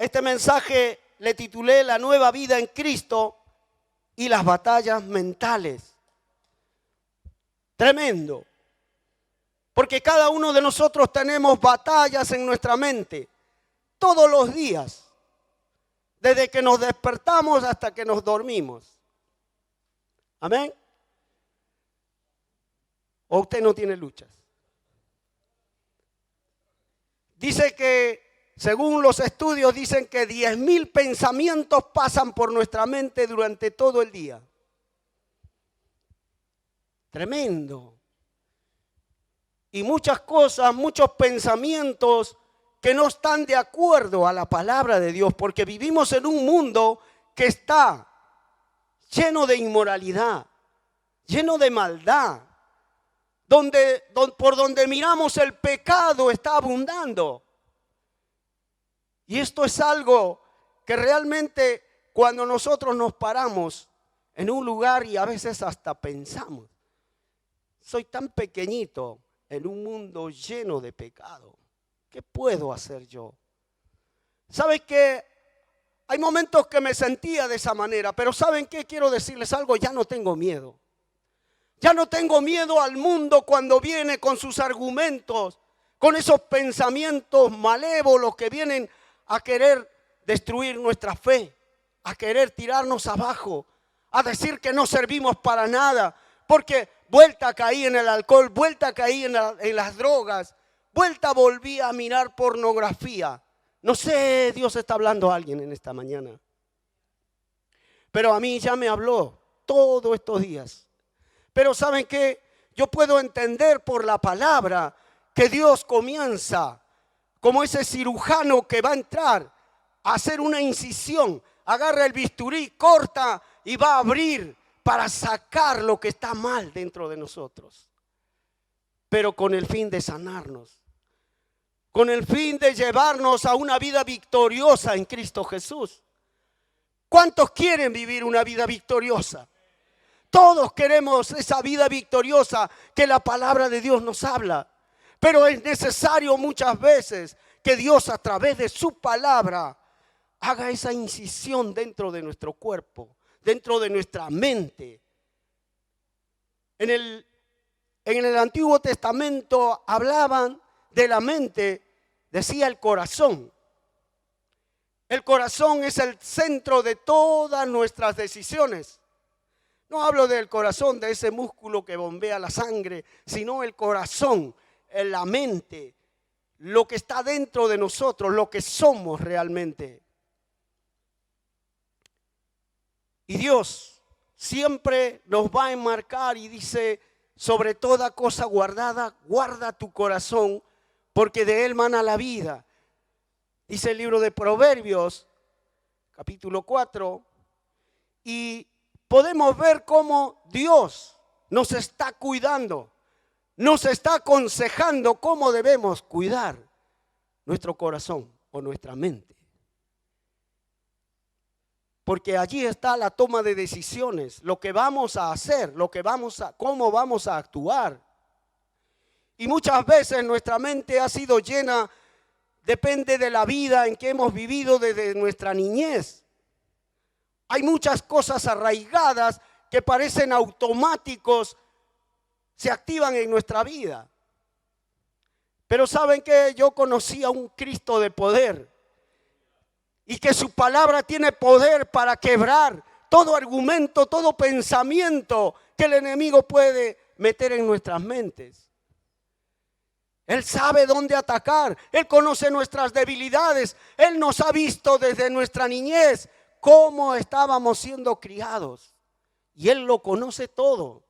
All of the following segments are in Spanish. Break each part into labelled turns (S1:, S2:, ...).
S1: Este mensaje le titulé La nueva vida en Cristo y las batallas mentales. Tremendo. Porque cada uno de nosotros tenemos batallas en nuestra mente todos los días, desde que nos despertamos hasta que nos dormimos. Amén. ¿O usted no tiene luchas? Dice que, según los estudios, dicen que 10,000 pensamientos pasan por nuestra mente durante todo el día. Tremendo. Y muchas cosas, muchos pensamientos que no están de acuerdo a la palabra de Dios, porque vivimos en un mundo que está lleno de inmoralidad, lleno de maldad, por donde miramos el pecado está abundando. Y esto es algo que realmente cuando nosotros nos paramos en un lugar y a veces hasta pensamos, soy tan pequeñito en un mundo lleno de pecado, ¿qué puedo hacer yo? ¿Sabes qué? Hay momentos que me sentía de esa manera, pero ¿saben qué? Quiero decirles algo, ya no tengo miedo. Ya no tengo miedo al mundo cuando viene con sus argumentos, con esos pensamientos malévolos que vienen a querer destruir nuestra fe, a querer tirarnos abajo, a decir que no servimos para nada, porque vuelta caí en el alcohol, vuelta caí en las drogas, volví a mirar pornografía. No sé, Dios está hablando a alguien en esta mañana. Pero a mí ya me habló todos estos días. Pero ¿saben qué? Yo puedo entender por la palabra que Dios comienza como ese cirujano que va a entrar a hacer una incisión, agarra el bisturí, corta y va a abrir para sacar lo que está mal dentro de nosotros. Pero con el fin de sanarnos, con el fin de llevarnos a una vida victoriosa en Cristo Jesús. ¿Cuántos quieren vivir una vida victoriosa? Todos queremos esa vida victoriosa que la palabra de Dios nos habla. Pero es necesario muchas veces que Dios a través de su palabra haga esa incisión dentro de nuestro cuerpo, dentro de nuestra mente. En el Antiguo Testamento hablaban de la mente, decía el corazón. El corazón es el centro de todas nuestras decisiones. No hablo del corazón, de ese músculo que bombea la sangre, sino el corazón, la mente, lo que está dentro de nosotros, lo que somos realmente. Y Dios siempre nos va a enmarcar y dice, sobre toda cosa guardada, guarda tu corazón, porque de él mana la vida. Dice el libro de Proverbios, capítulo 4, y podemos ver cómo Dios nos está cuidando, nos está aconsejando cómo debemos cuidar nuestro corazón o nuestra mente. Porque allí está la toma de decisiones, lo que vamos a hacer, cómo vamos a actuar. Y muchas veces nuestra mente ha sido llena, depende de la vida en que hemos vivido desde nuestra niñez. Hay muchas cosas arraigadas que parecen automáticos, se activan en nuestra vida. Pero ¿saben qué? Yo conocí a un Cristo de poder y que su palabra tiene poder para quebrar todo argumento, todo pensamiento que el enemigo puede meter en nuestras mentes. Él sabe dónde atacar, Él conoce nuestras debilidades, Él nos ha visto desde nuestra niñez cómo estábamos siendo criados y Él lo conoce todo.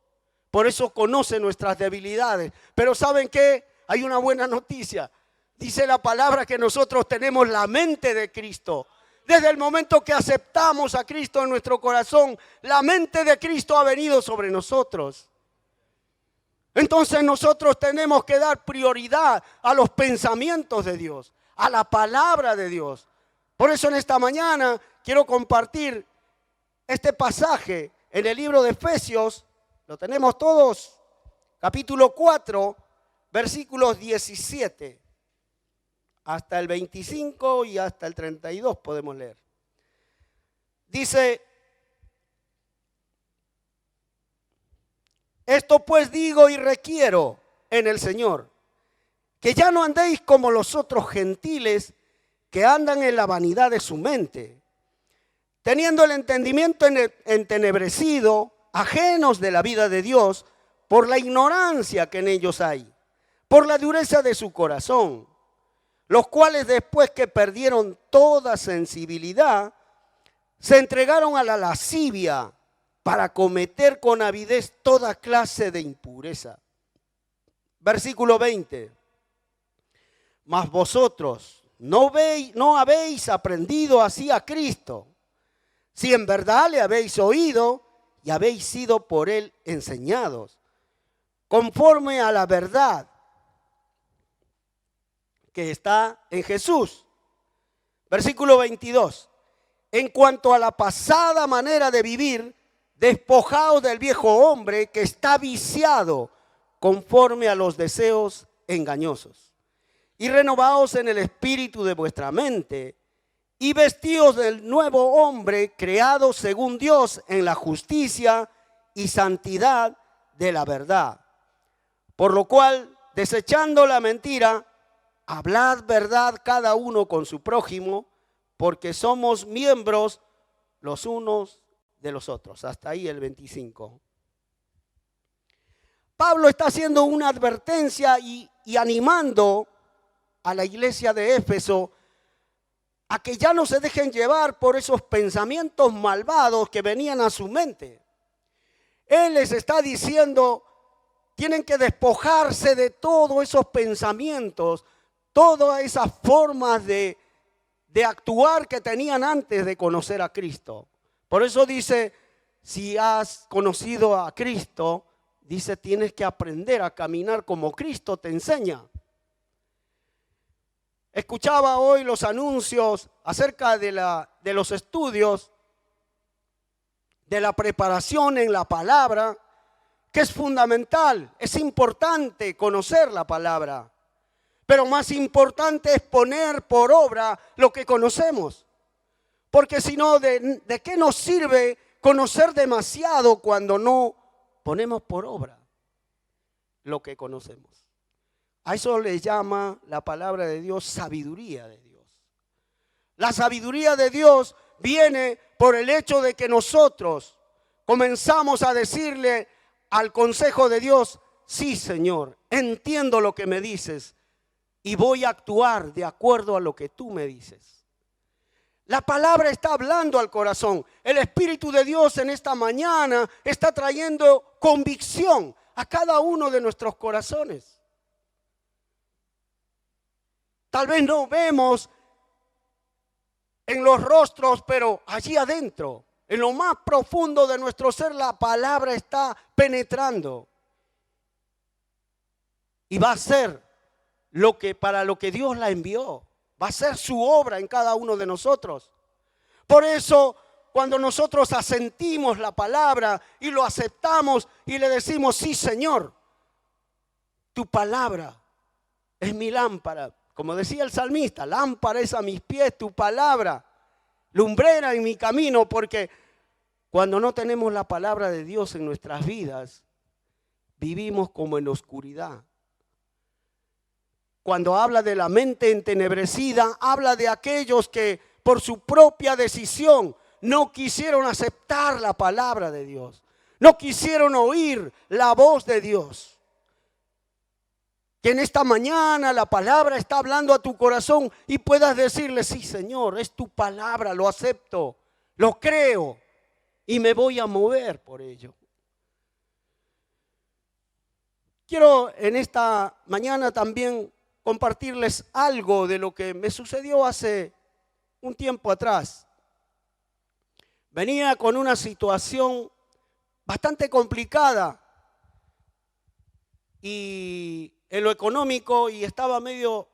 S1: Por eso conoce nuestras debilidades. Pero ¿saben qué? Hay una buena noticia. Dice la palabra que nosotros tenemos la mente de Cristo. Desde el momento que aceptamos a Cristo en nuestro corazón, la mente de Cristo ha venido sobre nosotros. Entonces nosotros tenemos que dar prioridad a los pensamientos de Dios, a la palabra de Dios. Por eso en esta mañana quiero compartir este pasaje en el libro de Efesios. Lo tenemos todos, capítulo 4, versículos 17 hasta el 25 y hasta el 32 podemos leer. Dice: esto pues digo y requiero en el Señor, que ya no andéis como los otros gentiles que andan en la vanidad de su mente, teniendo el entendimiento entenebrecido, ajenos de la vida de Dios, por la ignorancia que en ellos hay, por la dureza de su corazón, los cuales después que perdieron toda sensibilidad, se entregaron a la lascivia para cometer con avidez toda clase de impureza. Versículo 20. Mas vosotros no habéis aprendido así a Cristo, si en verdad le habéis oído y habéis sido por él enseñados, conforme a la verdad que está en Jesús. Versículo 22. En cuanto a la pasada manera de vivir, despojaos del viejo hombre que está viciado conforme a los deseos engañosos, y renovaos en el espíritu de vuestra mente, y vestíos del nuevo hombre creado según Dios en la justicia y santidad de la verdad. Por lo cual, desechando la mentira, hablad verdad cada uno con su prójimo, porque somos miembros los unos de los otros. Hasta ahí el 25. Pablo está haciendo una advertencia y animando a la iglesia de Éfeso a que ya no se dejen llevar por esos pensamientos malvados que venían a su mente. Él les está diciendo: tienen que despojarse de todos esos pensamientos, todas esas formas de actuar que tenían antes de conocer a Cristo. Por eso dice: si has conocido a Cristo, dice, tienes que aprender a caminar como Cristo te enseña. Escuchaba hoy los anuncios acerca de los estudios, de la preparación en la palabra, que es fundamental, es importante conocer la palabra. Pero más importante es poner por obra lo que conocemos. Porque si no, ¿de qué nos sirve conocer demasiado cuando no ponemos por obra lo que conocemos? A eso le llama la palabra de Dios sabiduría de Dios. La sabiduría de Dios viene por el hecho de que nosotros comenzamos a decirle al consejo de Dios: sí, Señor, entiendo lo que me dices y voy a actuar de acuerdo a lo que tú me dices. La palabra está hablando al corazón. El Espíritu de Dios en esta mañana está trayendo convicción a cada uno de nuestros corazones. Tal vez no vemos en los rostros, pero allí adentro, en lo más profundo de nuestro ser, la palabra está penetrando. Y va a ser para lo que Dios la envió. Va a ser su obra en cada uno de nosotros. Por eso, cuando nosotros asentimos la palabra y lo aceptamos y le decimos: sí, Señor, tu palabra es mi lámpara. Como decía el salmista: lámpara es a mis pies tu palabra, lumbrera en mi camino. Porque cuando no tenemos la palabra de Dios en nuestras vidas, vivimos como en oscuridad. Cuando habla de la mente entenebrecida, habla de aquellos que por su propia decisión no quisieron aceptar la palabra de Dios, no quisieron oír la voz de Dios. Que en esta mañana la palabra está hablando a tu corazón y puedas decirle: sí, Señor, es tu palabra, lo acepto, lo creo y me voy a mover por ello. Quiero en esta mañana también compartirles algo de lo que me sucedió hace un tiempo atrás. Venía con una situación bastante complicada y en lo económico, y estaba medio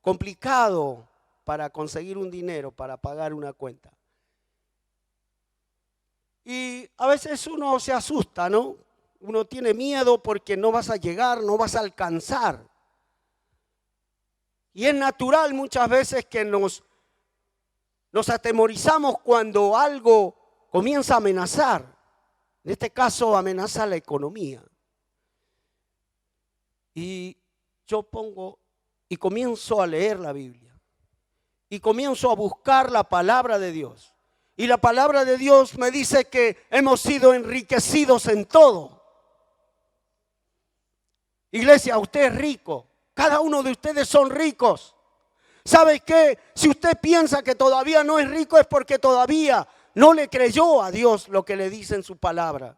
S1: complicado para conseguir un dinero para pagar una cuenta. Y a veces uno se asusta, ¿no? Uno tiene miedo porque no vas a llegar, no vas a alcanzar. Y es natural muchas veces que nos atemorizamos cuando algo comienza a amenazar. En este caso amenaza la economía. Y yo pongo y comienzo a leer la Biblia. Y comienzo a buscar la palabra de Dios. Y la palabra de Dios me dice que hemos sido enriquecidos en todo. Iglesia, usted es rico. Cada uno de ustedes son ricos. ¿Sabe qué? Si usted piensa que todavía no es rico es porque todavía no le creyó a Dios lo que le dice en su palabra.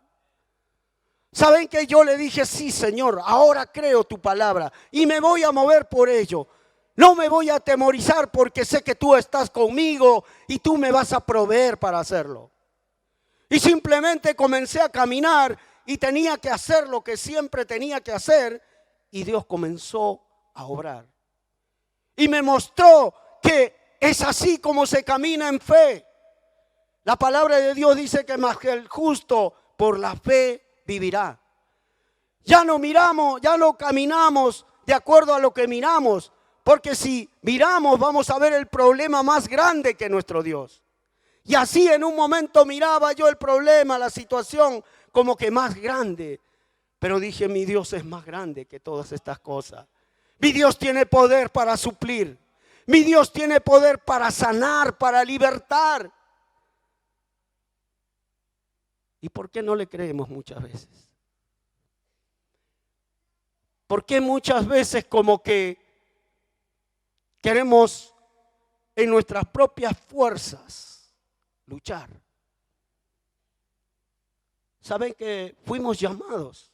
S1: ¿Saben que yo le dije, sí, Señor, ahora creo tu palabra y me voy a mover por ello? No me voy a atemorizar porque sé que tú estás conmigo y tú me vas a proveer para hacerlo. Y simplemente comencé a caminar y tenía que hacer lo que siempre tenía que hacer y Dios comenzó a obrar. Y me mostró que es así como se camina en fe. La palabra de Dios dice que más que el justo por la fe vivirá. Ya no miramos, ya no caminamos de acuerdo a lo que miramos, porque si miramos vamos a ver el problema más grande que nuestro Dios. Y así en un momento miraba yo el problema, la situación como que más grande, pero dije, mi Dios es más grande que todas estas cosas. Mi Dios tiene poder para suplir. Mi Dios tiene poder para sanar, para libertar. ¿Y por qué no le creemos muchas veces? ¿Por qué muchas veces como que queremos en nuestras propias fuerzas luchar? ¿Saben que fuimos llamados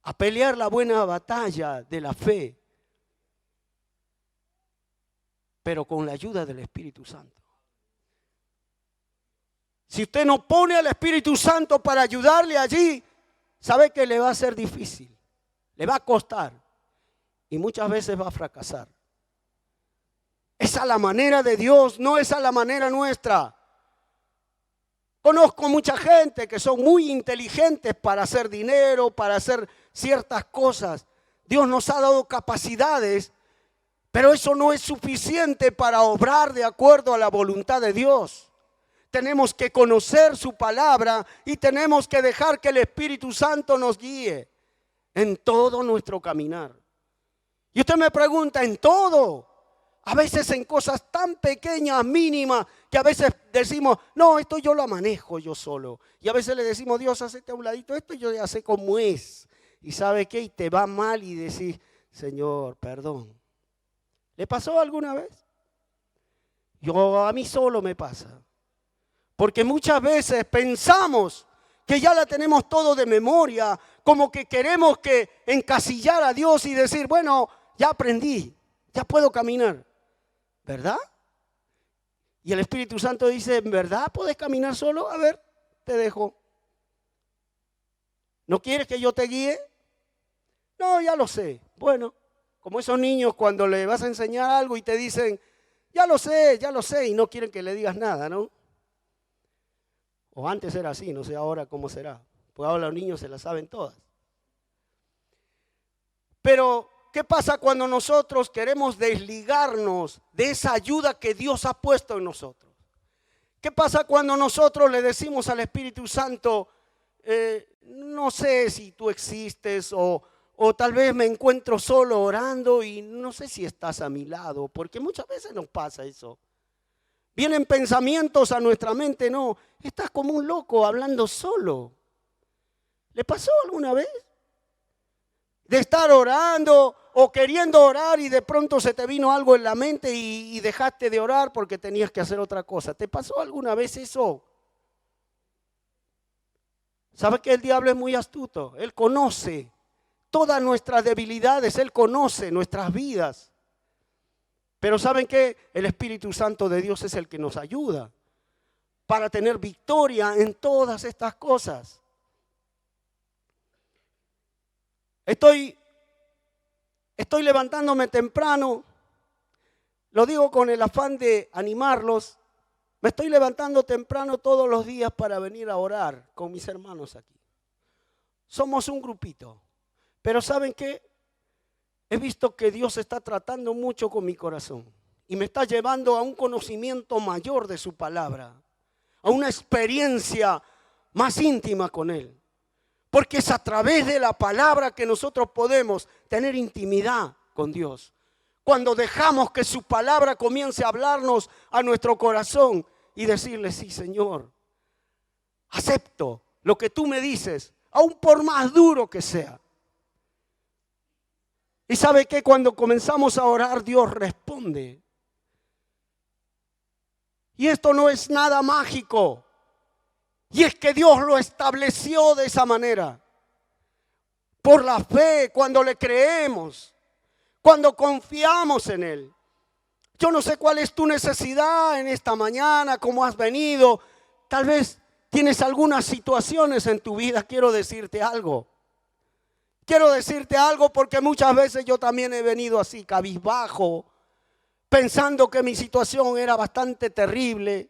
S1: a pelear la buena batalla de la fe, pero con la ayuda del Espíritu Santo? Si usted no pone al Espíritu Santo para ayudarle allí, sabe que le va a ser difícil, le va a costar y muchas veces va a fracasar. Esa es la manera de Dios, no esa es la manera nuestra. Conozco mucha gente que son muy inteligentes para hacer dinero, para hacer ciertas cosas. Dios nos ha dado capacidades, pero eso no es suficiente para obrar de acuerdo a la voluntad de Dios. Tenemos que conocer su palabra y tenemos que dejar que el Espíritu Santo nos guíe en todo nuestro caminar. Y usted me pregunta, ¿en todo? A veces en cosas tan pequeñas, mínimas, que a veces decimos, no, esto yo lo manejo yo solo. Y a veces le decimos, Dios, hacete a un ladito, esto yo ya sé cómo es. Y ¿sabe qué? Y te va mal y decís, Señor, perdón. ¿Le pasó alguna vez? A mí solo me pasa. Porque muchas veces pensamos que ya la tenemos todo de memoria, como que queremos que encasillar a Dios y decir, bueno, ya aprendí, ya puedo caminar. ¿Verdad? Y el Espíritu Santo dice, ¿verdad puedes caminar solo? A ver, te dejo. ¿No quieres que yo te guíe? No, ya lo sé. Bueno, como esos niños cuando le vas a enseñar algo y te dicen, ya lo sé, y no quieren que le digas nada, ¿no? O antes era así, no sé ahora cómo será. Porque ahora los niños se la saben todas. Pero ¿qué pasa cuando nosotros queremos desligarnos de esa ayuda que Dios ha puesto en nosotros? ¿Qué pasa cuando nosotros le decimos al Espíritu Santo, no sé si tú existes o tal vez me encuentro solo orando y no sé si estás a mi lado? Porque muchas veces nos pasa eso. Vienen pensamientos a nuestra mente, no, estás como un loco hablando solo. ¿Le pasó alguna vez? De estar orando o queriendo orar y de pronto se te vino algo en la mente y dejaste de orar porque tenías que hacer otra cosa. ¿Te pasó alguna vez eso? ¿Sabe que el diablo es muy astuto? Él conoce todas nuestras debilidades, Él conoce nuestras vidas. Pero ¿saben qué? El Espíritu Santo de Dios es el que nos ayuda para tener victoria en todas estas cosas. Estoy levantándome temprano, lo digo con el afán de animarlos. Me estoy levantando temprano todos los días para venir a orar con mis hermanos aquí. Somos un grupito, pero ¿saben qué? he visto que Dios está tratando mucho con mi corazón y me está llevando a un conocimiento mayor de su palabra, a una experiencia más íntima con Él. Porque es a través de la palabra que nosotros podemos tener intimidad con Dios. Cuando dejamos que su palabra comience a hablarnos a nuestro corazón y decirle, sí, Señor, acepto lo que tú me dices, aun por más duro que sea. Y sabe que cuando comenzamos a orar, Dios responde. Y esto no es nada mágico. Y es que Dios lo estableció de esa manera. Por la fe, cuando le creemos, cuando confiamos en Él. Yo no sé cuál es tu necesidad en esta mañana, cómo has venido. Tal vez tienes algunas situaciones en tu vida. Quiero decirte algo. Quiero decirte algo porque muchas veces yo también he venido así, cabizbajo, pensando que mi situación era bastante terrible.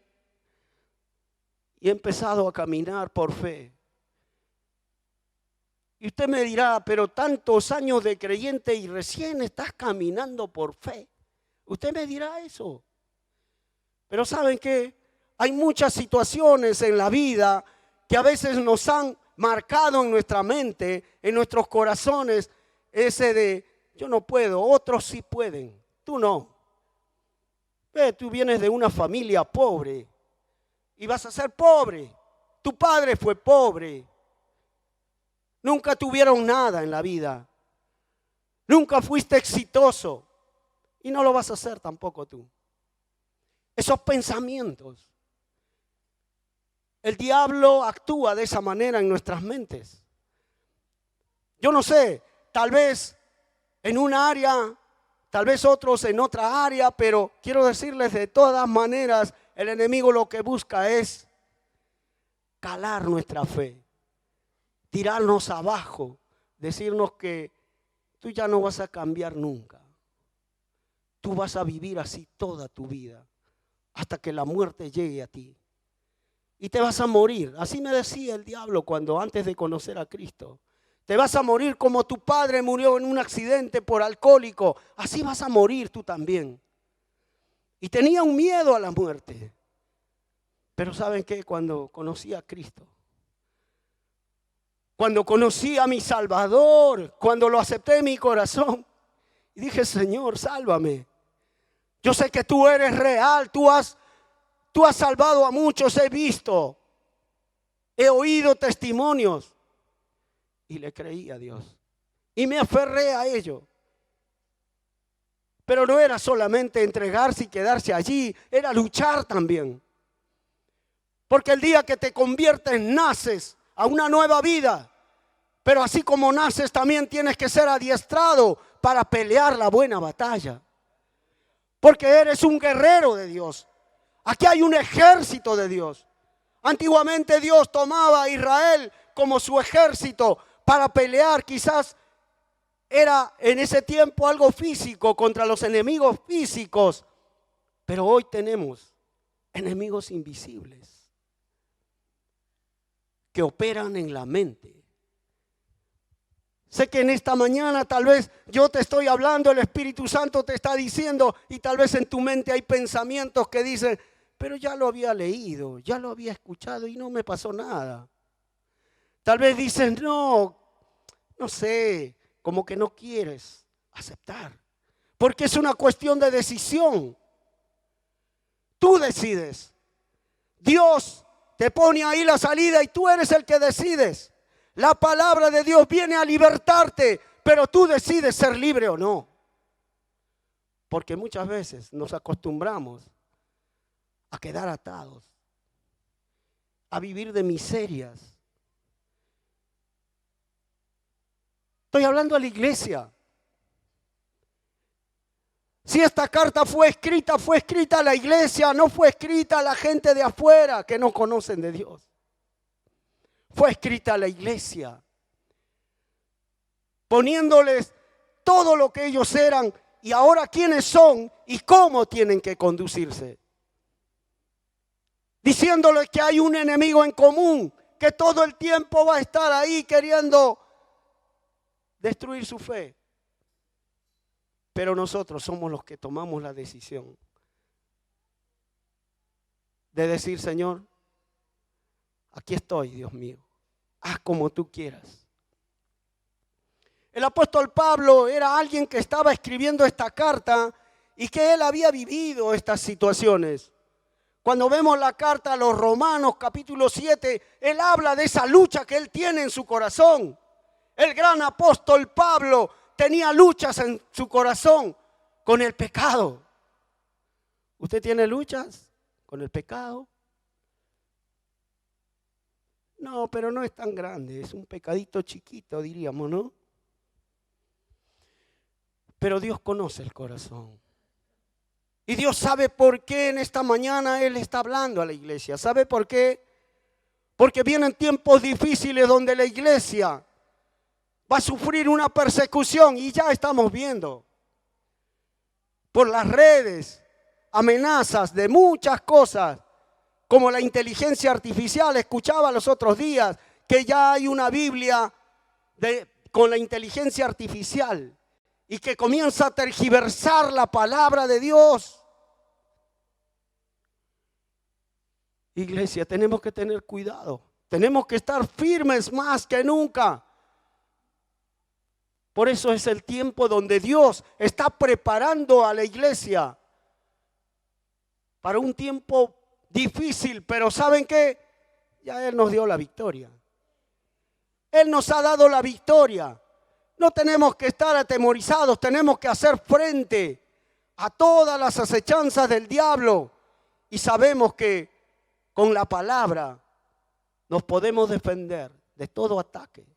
S1: Y he empezado a caminar por fe. Y usted me dirá, pero tantos años de creyente y recién estás caminando por fe. Usted me dirá eso. Pero ¿saben qué? Hay muchas situaciones en la vida que a veces nos han marcado en nuestra mente, en nuestros corazones, ese de yo no puedo, otros sí pueden, tú no. Tú vienes de una familia pobre y vas a ser pobre. Tu padre fue pobre. Nunca tuvieron nada en la vida. Nunca fuiste exitoso. Y no lo vas a hacer tampoco tú. Esos pensamientos. El diablo actúa de esa manera en nuestras mentes. Yo no sé, tal vez en un área, tal vez otros en otra área, pero quiero decirles de todas maneras, el enemigo lo que busca es calar nuestra fe, tirarnos abajo, decirnos que tú ya no vas a cambiar nunca. Tú vas a vivir así toda tu vida, hasta que la muerte llegue a ti. Y te vas a morir. Así me decía el diablo cuando antes de conocer a Cristo. Te vas a morir como tu padre murió en un accidente por alcohólico. Así vas a morir tú también. Y tenía un miedo a la muerte. Pero ¿saben qué? Cuando conocí a Cristo, cuando conocí a mi Salvador, cuando lo acepté en mi corazón, y dije, Señor, sálvame. Yo sé que tú eres real, tú has salvado a muchos, he visto, he oído testimonios. Y le creí a Dios. Y me aferré a ello. Pero no era solamente entregarse y quedarse allí, era luchar también. Porque el día que te conviertes, naces a una nueva vida. Pero así como naces, también tienes que ser adiestrado para pelear la buena batalla. Porque eres un guerrero de Dios. Aquí hay un ejército de Dios. Antiguamente Dios tomaba a Israel como su ejército para pelear. Quizás era en ese tiempo algo físico contra los enemigos físicos. Pero hoy tenemos enemigos invisibles que operan en la mente. Sé que en esta mañana tal vez yo te estoy hablando, el Espíritu Santo te está diciendo y tal vez en tu mente hay pensamientos que dicen, pero ya lo había leído, ya lo había escuchado y no me pasó nada. Tal vez dices, no sé, como que no quieres aceptar. Porque es una cuestión de decisión. Tú decides. Dios te pone ahí la salida y tú eres el que decides. La palabra de Dios viene a libertarte, pero tú decides ser libre o no. Porque muchas veces nos acostumbramos a quedar atados, a vivir de miserias. Estoy hablando a la iglesia. Si esta carta fue escrita a la iglesia, no fue escrita a la gente de afuera que no conocen de Dios. Fue escrita a la iglesia, poniéndoles todo lo que ellos eran y ahora quiénes son y cómo tienen que conducirse. Diciéndoles que hay un enemigo en común, que todo el tiempo va a estar ahí queriendo destruir su fe. Pero nosotros somos los que tomamos la decisión de decir, Señor, aquí estoy, Dios mío, haz como tú quieras. El apóstol Pablo era alguien que estaba escribiendo esta carta y que él había vivido estas situaciones. Cuando vemos la carta a los Romanos capítulo 7, él habla de esa lucha que él tiene en su corazón. El gran apóstol Pablo tenía luchas en su corazón con el pecado. ¿Usted tiene luchas con el pecado? No, pero no es tan grande, es un pecadito chiquito, diríamos, ¿no? Pero Dios conoce el corazón. Y Dios sabe por qué en esta mañana Él está hablando a la iglesia. ¿Sabe por qué? Porque vienen tiempos difíciles donde la iglesia va a sufrir una persecución y ya estamos viendo por las redes amenazas de muchas cosas, como la inteligencia artificial. Escuchaba los otros días que ya hay una Biblia con la inteligencia artificial y que comienza a tergiversar la palabra de Dios. Iglesia, tenemos que tener cuidado. Tenemos que estar firmes más que nunca. Por eso es el tiempo donde Dios está preparando a la iglesia para un tiempo difícil. Pero ¿saben qué? Ya Él nos dio la victoria. Él nos ha dado la victoria. No tenemos que estar atemorizados, tenemos que hacer frente a todas las acechanzas del diablo. Y sabemos que con la palabra nos podemos defender de todo ataque.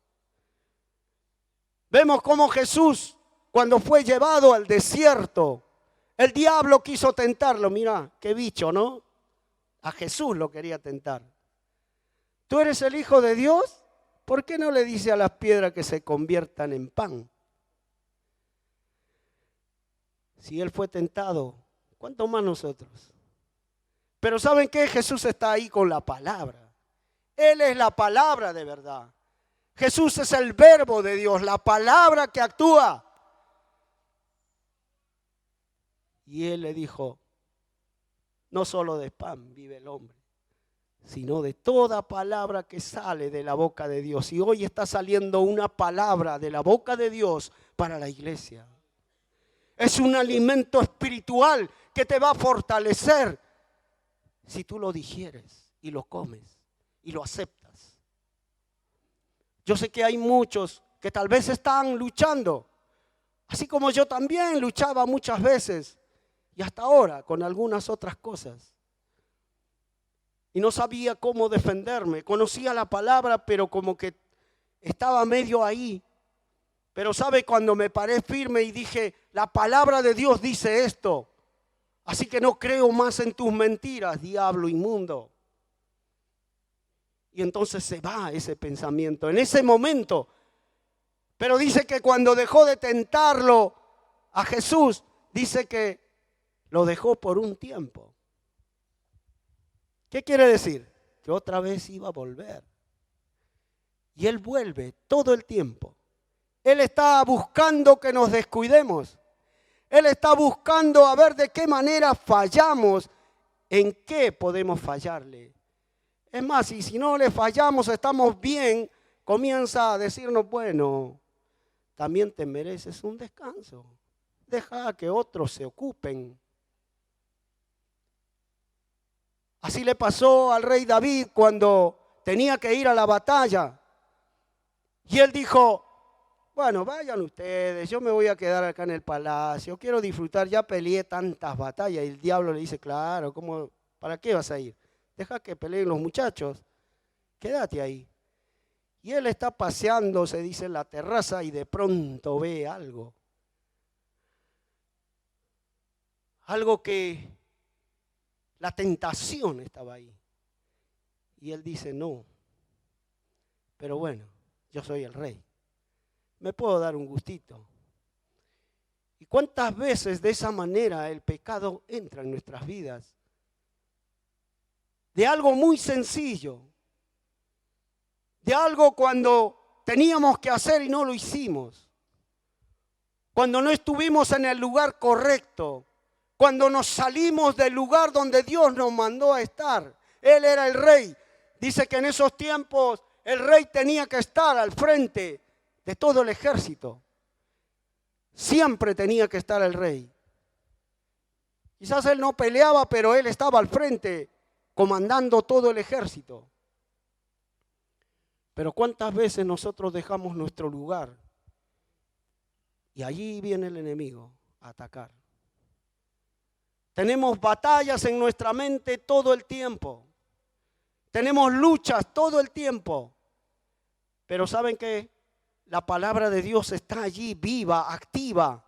S1: Vemos cómo Jesús, cuando fue llevado al desierto, el diablo quiso tentarlo. Mira, qué bicho, ¿no? A Jesús lo quería tentar. ¿Tú eres el Hijo de Dios? ¿Por qué no le dice a las piedras que se conviertan en pan? Si Él fue tentado, ¿cuánto más nosotros? Pero ¿saben qué? Jesús está ahí con la palabra. Él es la palabra de verdad. Jesús es el verbo de Dios, la palabra que actúa. Y Él le dijo, no solo de pan vive el hombre, sino de toda palabra que sale de la boca de Dios. Y hoy está saliendo una palabra de la boca de Dios para la iglesia. Es un alimento espiritual que te va a fortalecer si tú lo digieres y lo comes y lo aceptas. Yo sé que hay muchos que tal vez están luchando, así como yo también luchaba muchas veces y hasta ahora con algunas otras cosas. Y no sabía cómo defenderme. Conocía la palabra, pero como que estaba medio ahí. Pero sabe, cuando me paré firme y dije, la palabra de Dios dice esto. Así que no creo más en tus mentiras, diablo inmundo. Y entonces se va ese pensamiento en ese momento. Pero dice que cuando dejó de tentarlo a Jesús, dice que lo dejó por un tiempo. ¿Qué quiere decir? Que otra vez iba a volver. Y Él vuelve todo el tiempo. Él está buscando que nos descuidemos. Él está buscando a ver de qué manera fallamos, en qué podemos fallarle. Es más, y si no le fallamos, estamos bien, comienza a decirnos, bueno, también te mereces un descanso. Deja que otros se ocupen. Así le pasó al rey David cuando tenía que ir a la batalla. Y él dijo, bueno, vayan ustedes, yo me voy a quedar acá en el palacio, quiero disfrutar, ya peleé tantas batallas. Y el diablo le dice, claro, ¿cómo, para qué vas a ir? Deja que peleen los muchachos, quédate ahí. Y él está paseando, se dice, en la terraza y de pronto ve algo. Algo que la tentación estaba ahí. Y él dice, no, pero bueno, yo soy el rey. Me puedo dar un gustito. ¿Y cuántas veces de esa manera el pecado entra en nuestras vidas? De algo muy sencillo. De algo cuando teníamos que hacer y no lo hicimos. cuando no estuvimos en el lugar correcto, cuando nos salimos del lugar donde Dios nos mandó a estar. Él era el rey. Dice que en esos tiempos el rey tenía que estar al frente de todo el ejército. Siempre tenía que estar el rey. Quizás él no peleaba, pero él estaba al frente, comandando todo el ejército. Pero ¿cuántas veces nosotros dejamos nuestro lugar? Y allí viene el enemigo a atacar. Tenemos batallas en nuestra mente todo el tiempo. Tenemos luchas todo el tiempo. Pero ¿saben qué? La palabra de Dios está allí, viva, activa.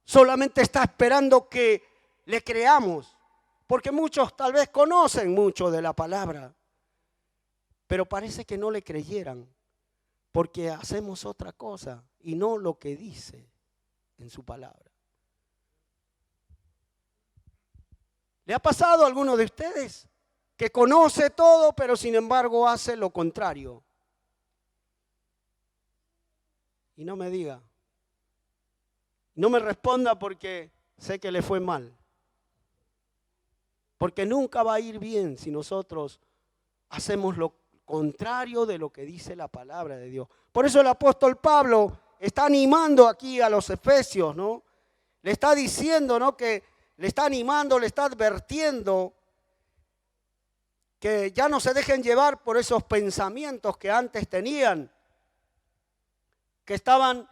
S1: Solamente está esperando que le creamos. Porque muchos tal vez conocen mucho de la palabra. Pero parece que no le creyeran. Porque hacemos otra cosa y no lo que dice en su palabra. ¿Le ha pasado a alguno de ustedes que conoce todo, pero sin embargo hace lo contrario? Y no me diga, no me responda porque sé que le fue mal. Porque nunca va a ir bien si nosotros hacemos lo contrario de lo que dice la palabra de Dios. Por eso el apóstol Pablo está animando aquí a los efesios, ¿no? Le está diciendo, ¿no?, que le está animando, le está advirtiendo que ya no se dejen llevar por esos pensamientos que antes tenían, que estaban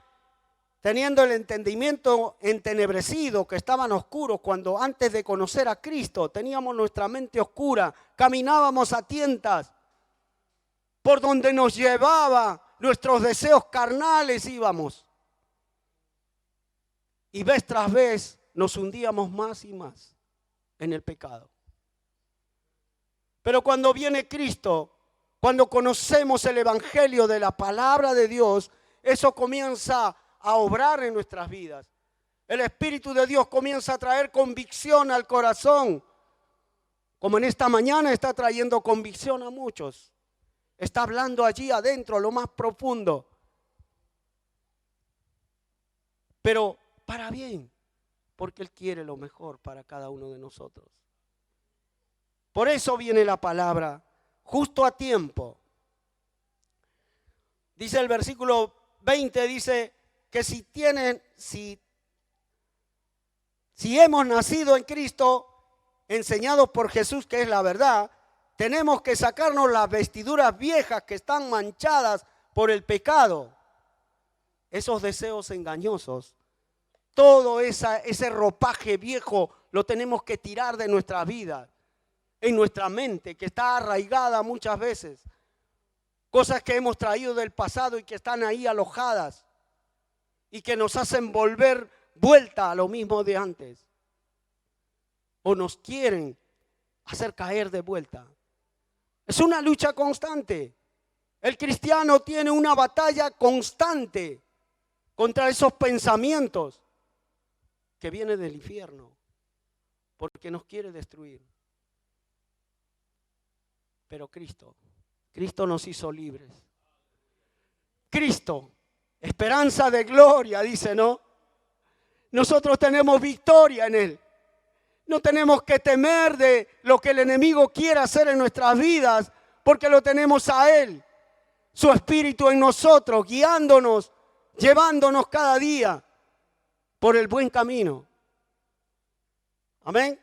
S1: teniendo el entendimiento entenebrecido, que estaban oscuros cuando antes de conocer a Cristo teníamos nuestra mente oscura, caminábamos a tientas, por donde nos llevaba nuestros deseos carnales íbamos. Y vez tras vez nos hundíamos más y más en el pecado. Pero cuando viene Cristo, cuando conocemos el evangelio de la palabra de Dios, eso comienza a obrar en nuestras vidas. El Espíritu de Dios comienza a traer convicción al corazón, como en esta mañana está trayendo convicción a muchos. Está hablando allí adentro, a lo más profundo. Pero para bien, porque Él quiere lo mejor para cada uno de nosotros. Por eso viene la palabra justo a tiempo. Dice el versículo 20, dice que si hemos nacido en Cristo, enseñados por Jesús, que es la verdad, tenemos que sacarnos las vestiduras viejas que están manchadas por el pecado, esos deseos engañosos. Todo ese ropaje viejo lo tenemos que tirar de nuestra vida, en nuestra mente, que está arraigada muchas veces. Cosas que hemos traído del pasado y que están ahí alojadas y que nos hacen volver vuelta a lo mismo de antes. O nos quieren hacer caer de vuelta. Es una lucha constante. El cristiano tiene una batalla constante contra esos pensamientos que viene del infierno, porque nos quiere destruir. Pero Cristo nos hizo libres. Cristo, esperanza de gloria, dice, ¿no? Nosotros tenemos victoria en Él. No tenemos que temer de lo que el enemigo quiera hacer en nuestras vidas, porque lo tenemos a Él, su Espíritu en nosotros, guiándonos, llevándonos cada día por el buen camino. Amén.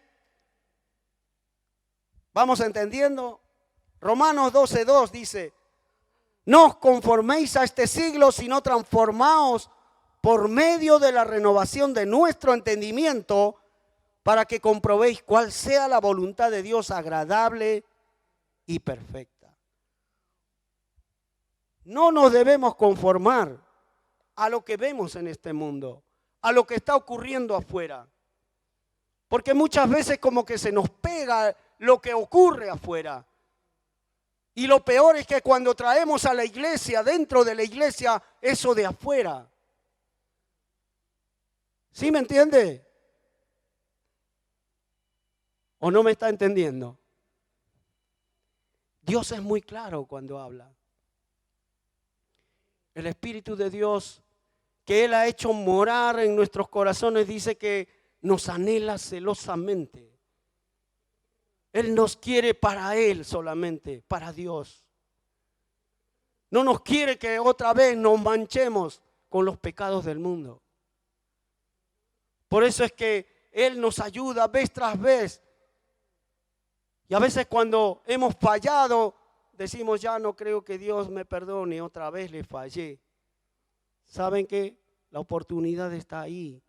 S1: ¿Vamos entendiendo? Romanos 12:2 dice: no os conforméis a este siglo, sino transformaos por medio de la renovación de nuestro entendimiento, para que comprobéis cuál sea la voluntad de Dios agradable y perfecta. No nos debemos conformar a lo que vemos en este mundo, a lo que está ocurriendo afuera. Porque muchas veces como que se nos pega lo que ocurre afuera. Y lo peor es que cuando traemos a la iglesia, dentro de la iglesia, eso de afuera. ¿Sí me entiende? ¿O no me está entendiendo? Dios es muy claro cuando habla. El Espíritu de Dios que Él ha hecho morar en nuestros corazones, dice que nos anhela celosamente. Él nos quiere para Él solamente, para Dios. No nos quiere que otra vez nos manchemos con los pecados del mundo. Por eso es que Él nos ayuda vez tras vez. Y a veces cuando hemos fallado, decimos, ya no creo que Dios me perdone, otra vez le fallé. ¿Saben qué? La oportunidad está ahí.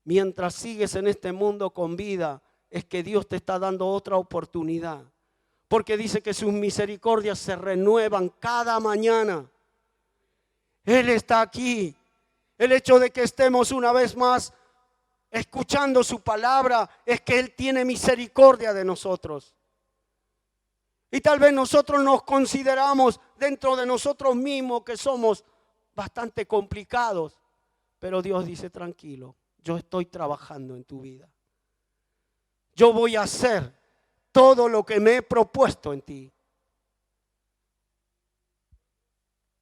S1: Mientras sigues en este mundo con vida, es que Dios te está dando otra oportunidad. Porque dice que sus misericordias se renuevan cada mañana. Él está aquí. El hecho de que estemos una vez más escuchando su palabra es que Él tiene misericordia de nosotros. Y tal vez nosotros nos consideramos dentro de nosotros mismos que somos bastante complicados. Pero Dios dice, tranquilo, yo estoy trabajando en tu vida. Yo voy a hacer todo lo que me he propuesto en ti.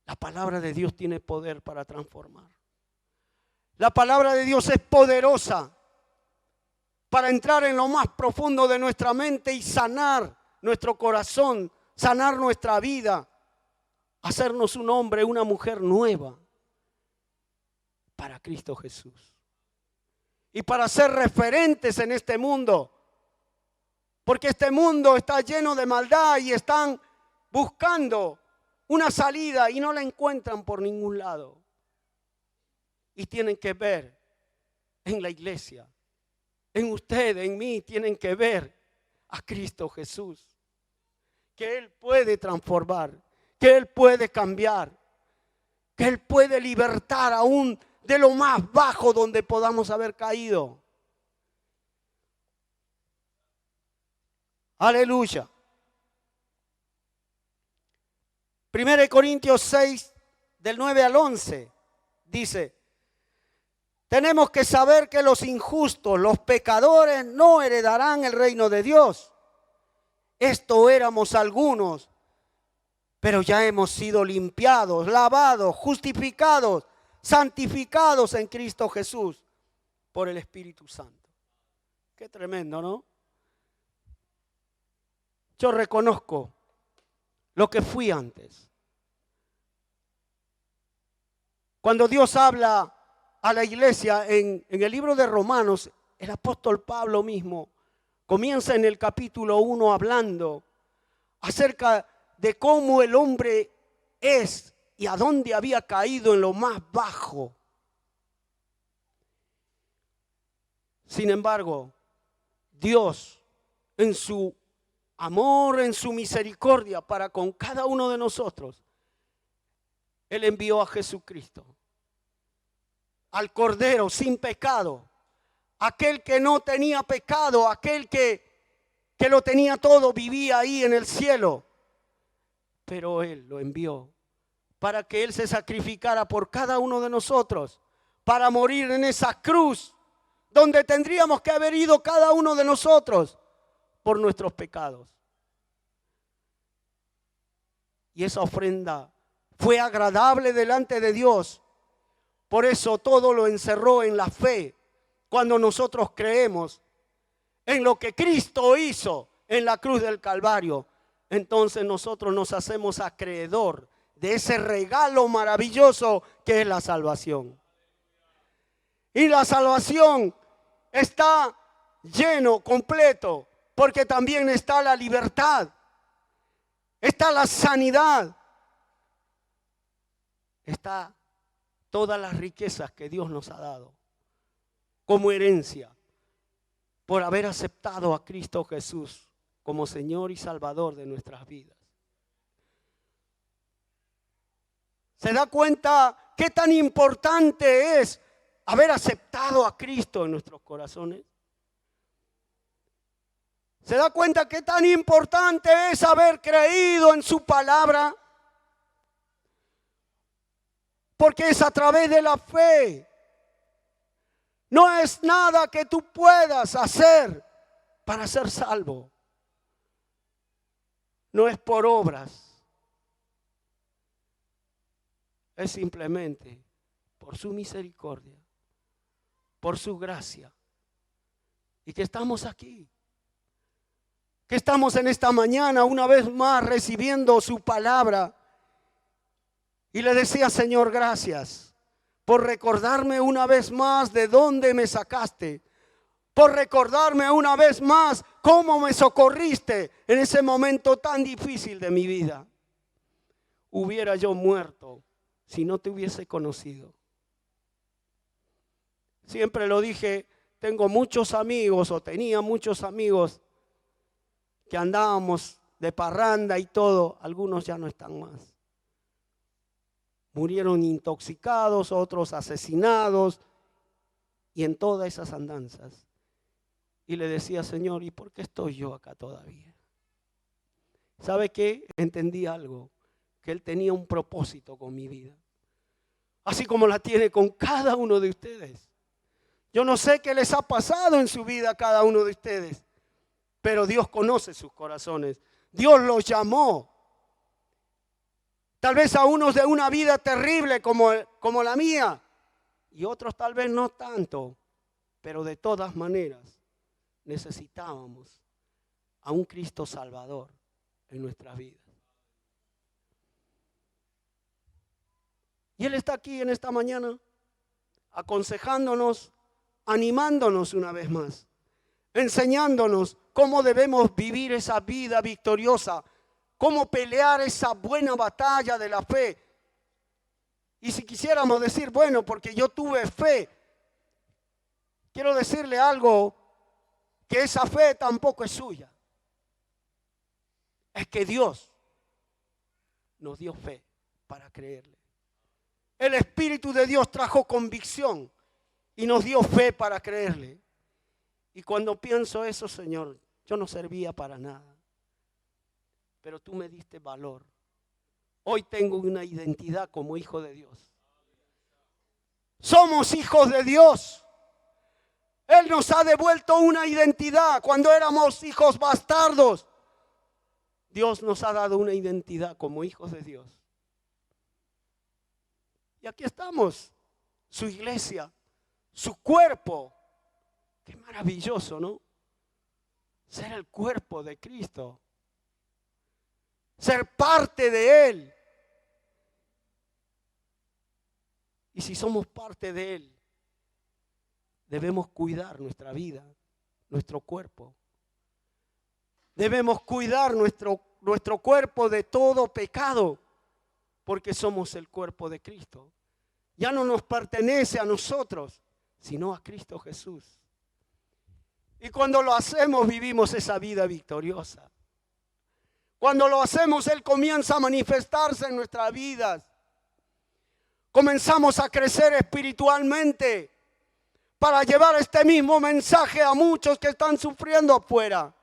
S1: La palabra de Dios tiene poder para transformar. La palabra de Dios es poderosa para entrar en lo más profundo de nuestra mente y sanar nuestro corazón, sanar nuestra vida, hacernos un hombre, una mujer nueva para Cristo Jesús. Y para ser referentes en este mundo, porque este mundo está lleno de maldad y están buscando una salida y no la encuentran por ningún lado. Y tienen que ver en la iglesia, en usted, en mí, tienen que ver a Cristo Jesús. Que Él puede transformar, que Él puede cambiar, que Él puede libertar aún de lo más bajo donde podamos haber caído. Aleluya. 1 Corintios 6, del 9 al 11, dice: tenemos que saber que los injustos, los pecadores, no heredarán el reino de Dios. Esto éramos algunos, pero ya hemos sido limpiados, lavados, justificados, santificados en Cristo Jesús por el Espíritu Santo. Qué tremendo, ¿no? Yo reconozco lo que fui antes. Cuando Dios habla a la iglesia en el libro de Romanos, el apóstol Pablo mismo comienza en el capítulo 1 hablando acerca de cómo el hombre es y a dónde había caído en lo más bajo. Sin embargo, Dios en su amor, en su misericordia para con cada uno de nosotros, Él envió a Jesucristo, al Cordero sin pecado, aquel que no tenía pecado, aquel que lo tenía todo, vivía ahí en el cielo. Pero Él lo envió para que Él se sacrificara por cada uno de nosotros, para morir en esa cruz donde tendríamos que haber ido cada uno de nosotros por nuestros pecados. Y esa ofrenda fue agradable delante de Dios. Por eso todo lo encerró en la fe. Cuando nosotros creemos en lo que Cristo hizo en la cruz del Calvario, entonces nosotros nos hacemos acreedor de ese regalo maravilloso que es la salvación. Y la salvación está lleno, completo, porque también está la libertad, está la sanidad, está todas las riquezas que Dios nos ha dado como herencia por haber aceptado a Cristo Jesús como Señor y Salvador de nuestras vidas. ¿Se da cuenta qué tan importante es haber aceptado a Cristo en nuestros corazones? ¿Se da cuenta qué tan importante es haber creído en su palabra? Porque es a través de la fe. No es nada que tú puedas hacer para ser salvo. No es por obras. Es simplemente por su misericordia, por su gracia, y que estamos aquí, que estamos en esta mañana una vez más recibiendo su palabra. Y le decía: Señor, gracias por recordarme una vez más de dónde me sacaste, por recordarme una vez más cómo me socorriste en ese momento tan difícil de mi vida. Hubiera yo muerto si no te hubiese conocido. Siempre lo dije, tengo muchos amigos, o tenía muchos amigos, que andábamos de parranda y todo. Algunos ya no están más. Murieron intoxicados, otros asesinados, y en todas esas andanzas. Y le decía: Señor, ¿y por qué estoy yo acá todavía? ¿Sabe qué? Entendí algo, que Él tenía un propósito con mi vida, así como la tiene con cada uno de ustedes. Yo no sé qué les ha pasado en su vida a cada uno de ustedes, pero Dios conoce sus corazones. Dios los llamó. Tal vez a unos de una vida terrible como la mía, y otros tal vez no tanto, pero de todas maneras necesitábamos a un Cristo Salvador en nuestras vidas. Y Él está aquí en esta mañana aconsejándonos, animándonos una vez más, enseñándonos cómo debemos vivir esa vida victoriosa, cómo pelear esa buena batalla de la fe. Y si quisiéramos decir, bueno, porque yo tuve fe, quiero decirle algo, que esa fe tampoco es suya. Es que Dios nos dio fe para creerle. El Espíritu de Dios trajo convicción y nos dio fe para creerle. Y cuando pienso eso, Señor, yo no servía para nada, pero tú me diste valor. Hoy tengo una identidad como hijo de Dios. Somos hijos de Dios. Él nos ha devuelto una identidad. Cuando éramos hijos bastardos, Dios nos ha dado una identidad como hijos de Dios. Y aquí estamos, su iglesia, su cuerpo. Qué maravilloso, ¿no? Ser el cuerpo de Cristo. Ser parte de Él. Y si somos parte de Él, debemos cuidar nuestra vida, nuestro cuerpo. Debemos cuidar nuestro cuerpo de todo pecado, porque somos el cuerpo de Cristo. Ya no nos pertenece a nosotros, sino a Cristo Jesús. Y cuando lo hacemos, vivimos esa vida victoriosa. Cuando lo hacemos, Él comienza a manifestarse en nuestras vidas. Comenzamos a crecer espiritualmente para llevar este mismo mensaje a muchos que están sufriendo afuera.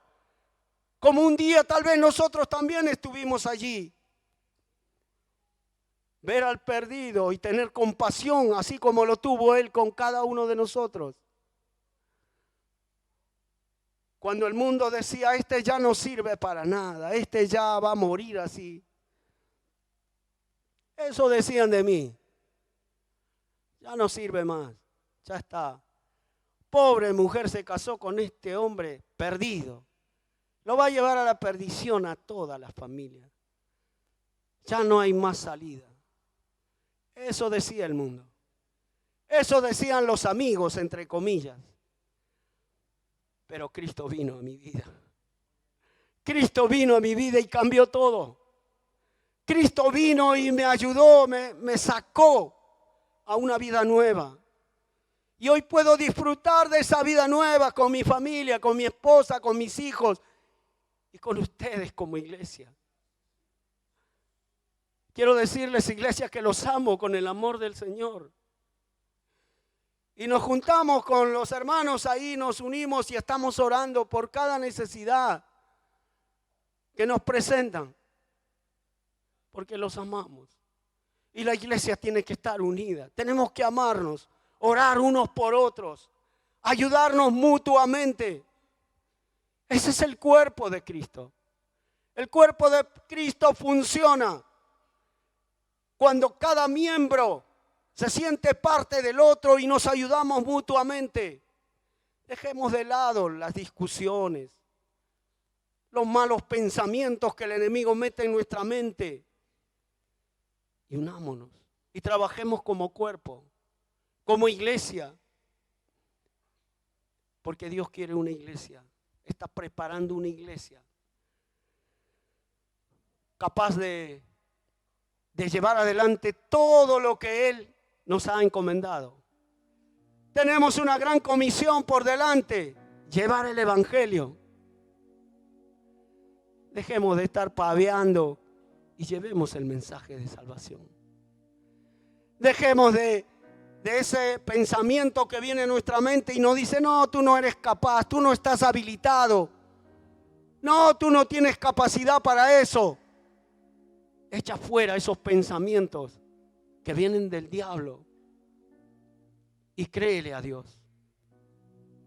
S1: Como un día tal vez nosotros también estuvimos allí. Ver al perdido y tener compasión, así como lo tuvo Él con cada uno de nosotros. Cuando el mundo decía, este ya no sirve para nada, este ya va a morir así. Eso decían de mí. Ya no sirve más, ya está. Pobre mujer se casó con este hombre perdido. Lo va a llevar a la perdición a toda la familia. Ya no hay más salida. Eso decía el mundo. Eso decían los amigos, entre comillas. Pero Cristo vino a mi vida. Cristo vino a mi vida y cambió todo. Cristo vino y me ayudó, me sacó a una vida nueva. Y hoy puedo disfrutar de esa vida nueva con mi familia, con mi esposa, con mis hijos y con ustedes como iglesia. Quiero decirles, iglesia, que los amo con el amor del Señor. Y nos juntamos con los hermanos ahí, nos unimos y estamos orando por cada necesidad que nos presentan. Porque los amamos. Y la iglesia tiene que estar unida. Tenemos que amarnos, orar unos por otros, ayudarnos mutuamente. Ese es el cuerpo de Cristo. El cuerpo de Cristo funciona cuando cada miembro se siente parte del otro y nos ayudamos mutuamente. Dejemos de lado las discusiones, los malos pensamientos que el enemigo mete en nuestra mente y unámonos y trabajemos como cuerpo, como iglesia, porque Dios quiere una iglesia, está preparando una iglesia capaz de llevar adelante todo lo que Él nos ha encomendado. Tenemos una gran comisión por delante, llevar el evangelio. Dejemos de estar paveando y llevemos el mensaje de salvación. Dejemos de ese pensamiento que viene en nuestra mente y nos dice: no, tú no eres capaz, tú no estás habilitado, no, tú no tienes capacidad para eso. Echa fuera esos pensamientos que vienen del diablo y créele a Dios.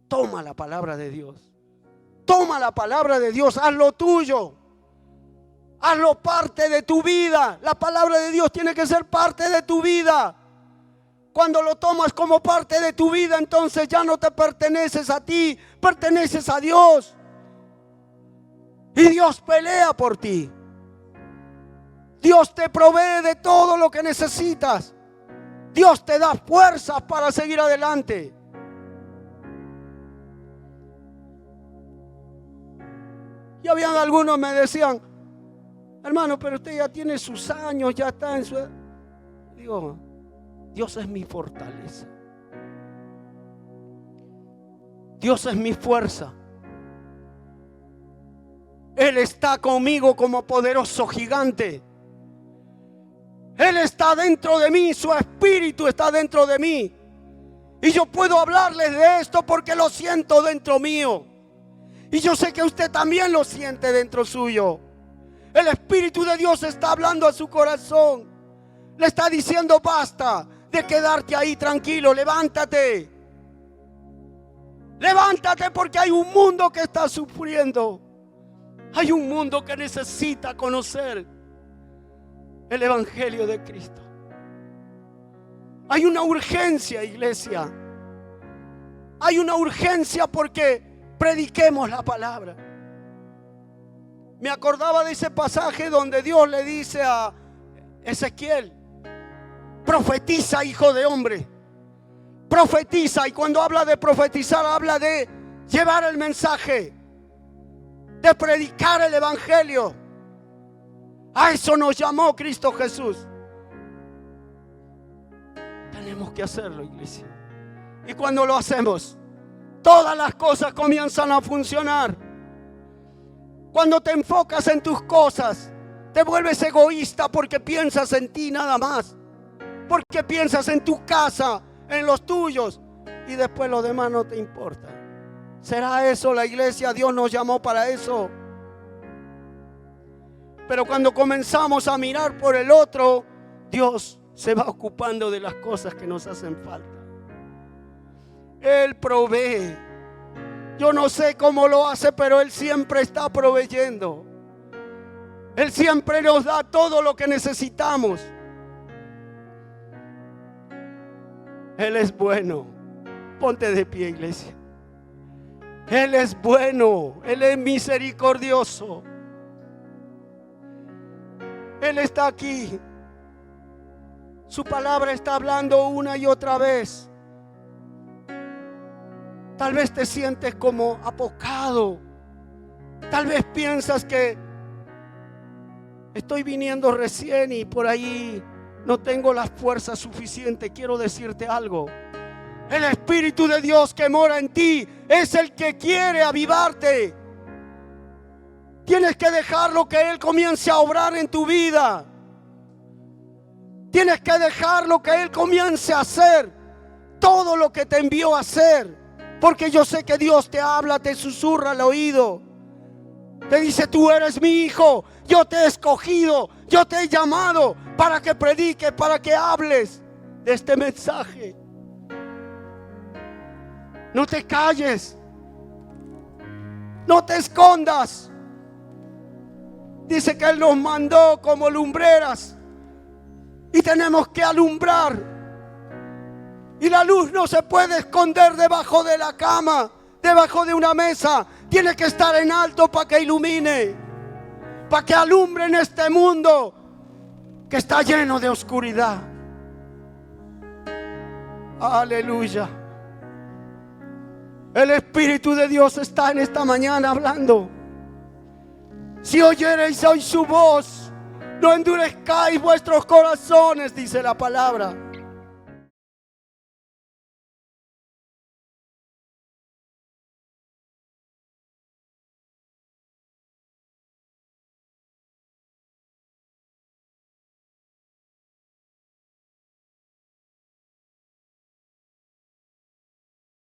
S1: Toma la palabra de Dios. Toma la palabra de Dios, hazlo tuyo. Hazlo parte de tu vida. La palabra de Dios tiene que ser parte de tu vida. Cuando lo tomas como parte de tu vida, entonces ya no te perteneces a ti, perteneces a Dios. Y Dios pelea por ti. Dios te provee de todo lo que necesitas. Dios te da fuerzas para seguir adelante. Y habían algunos que me decían: hermano, pero usted ya tiene sus años, ya está en su... Digo, Dios es mi fortaleza. Dios es mi fuerza. Él está conmigo como poderoso gigante. Él está dentro de mí, su espíritu está dentro de mí. Y yo puedo hablarles de esto porque lo siento dentro mío. Y yo sé que usted también lo siente dentro suyo. El Espíritu de Dios está hablando a su corazón. Le está diciendo: basta de quedarte ahí tranquilo, levántate. Levántate, porque hay un mundo que está sufriendo. Hay un mundo que necesita conocer el Evangelio de Cristo. Hay una urgencia, iglesia. Hay una urgencia porque prediquemos la palabra. Me acordaba de ese pasaje donde Dios le dice a Ezequiel: profetiza, hijo de hombre. Profetiza. Y cuando habla de profetizar, habla de llevar el mensaje, de predicar el evangelio. A eso nos llamó Cristo Jesús. Tenemos que hacerlo, iglesia. Y cuando lo hacemos, todas las cosas comienzan a funcionar. Cuando te enfocas en tus cosas, te vuelves egoísta porque piensas en ti nada más. Porque piensas en tu casa, en los tuyos, y después lo demás no te importa. ¿Será eso la iglesia? Dios nos llamó para eso. Pero cuando comenzamos a mirar por el otro, Dios se va ocupando de las cosas que nos hacen falta. Él provee. Yo no sé cómo lo hace, pero Él siempre está proveyendo. Él siempre nos da todo lo que necesitamos. Él es bueno. Ponte de pie, iglesia. Él es bueno. Él es misericordioso. Él está aquí. Su palabra está hablando una y otra vez. Tal vez te sientes como apocado. Tal vez piensas que estoy viniendo recién y por ahí no tengo las fuerzas suficientes. Quiero decirte algo. El Espíritu de Dios que mora en ti es el que quiere avivarte. Tienes que dejarlo que Él comience a obrar en tu vida. Tienes que dejarlo que Él comience a hacer todo lo que te envió a hacer. Porque yo sé que Dios te habla, te susurra al oído. Te dice: tú eres mi hijo, yo te he escogido, yo te he llamado para que prediques, para que hables de este mensaje. No te calles, no te escondas. Dice que Él nos mandó como lumbreras y tenemos que alumbrar Y la luz no se puede esconder debajo de la cama, debajo de una mesa. Tiene que estar en alto para que ilumine, para que alumbre en este mundo que está lleno de oscuridad. Aleluya. El Espíritu de Dios está en esta mañana hablando. Si oyereis hoy su voz, no endurezcáis vuestros corazones, dice la palabra.